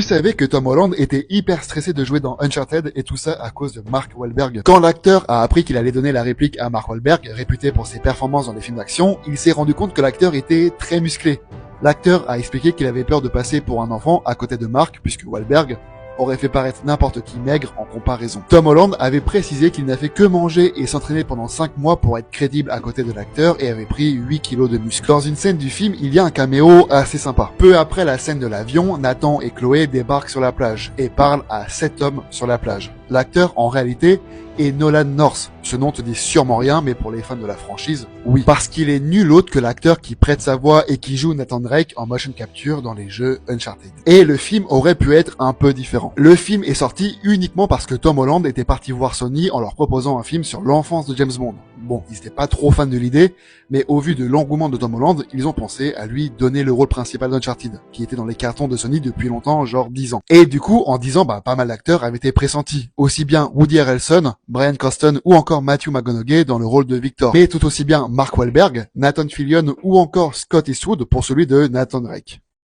Vous savez que Tom Holland était hyper stressé de jouer dans Uncharted et tout ça à cause de Mark Wahlberg. Quand l'acteur a appris qu'il allait donner la réplique à Mark Wahlberg, réputé pour ses performances dans les films d'action, il s'est rendu compte que l'acteur était très musclé. L'acteur a expliqué qu'il avait peur de passer pour un enfant à côté de Mark puisque Wahlberg aurait fait paraître n'importe qui maigre en comparaison. Tom Holland avait précisé qu'il n'a fait que manger et s'entraîner pendant 5 mois pour être crédible à côté de l'acteur et avait pris 8 kilos de muscle. Dans une scène du film, il y a un caméo assez sympa. Peu après la scène de l'avion, Nathan et Chloé débarquent sur la plage et parlent à 7 hommes sur la plage. L'acteur, en réalité, est Nolan North. Ce nom te dit sûrement rien, mais pour les fans de la franchise, oui. Parce qu'il est nul autre que l'acteur qui prête sa voix et qui joue Nathan Drake en motion capture dans les jeux Uncharted. Et le film aurait pu être un peu différent. Le film est sorti uniquement parce que Tom Holland était parti voir Sony en leur proposant un film sur l'enfance de James Bond. Bon, ils n'étaient pas trop fans de l'idée, mais au vu de l'engouement de Tom Holland, ils ont pensé à lui donner le rôle principal d'Uncharted, qui était dans les cartons de Sony depuis longtemps, genre 10 ans. Et du coup, en 10 ans, pas mal d'acteurs avaient été pressentis. Aussi bien Woody Harrelson, Bryan Cranston ou encore Matthew McConaughey dans le rôle de Victor. Mais tout aussi bien Mark Wahlberg, Nathan Fillion ou encore Scott Eastwood pour celui de Nathan Drake.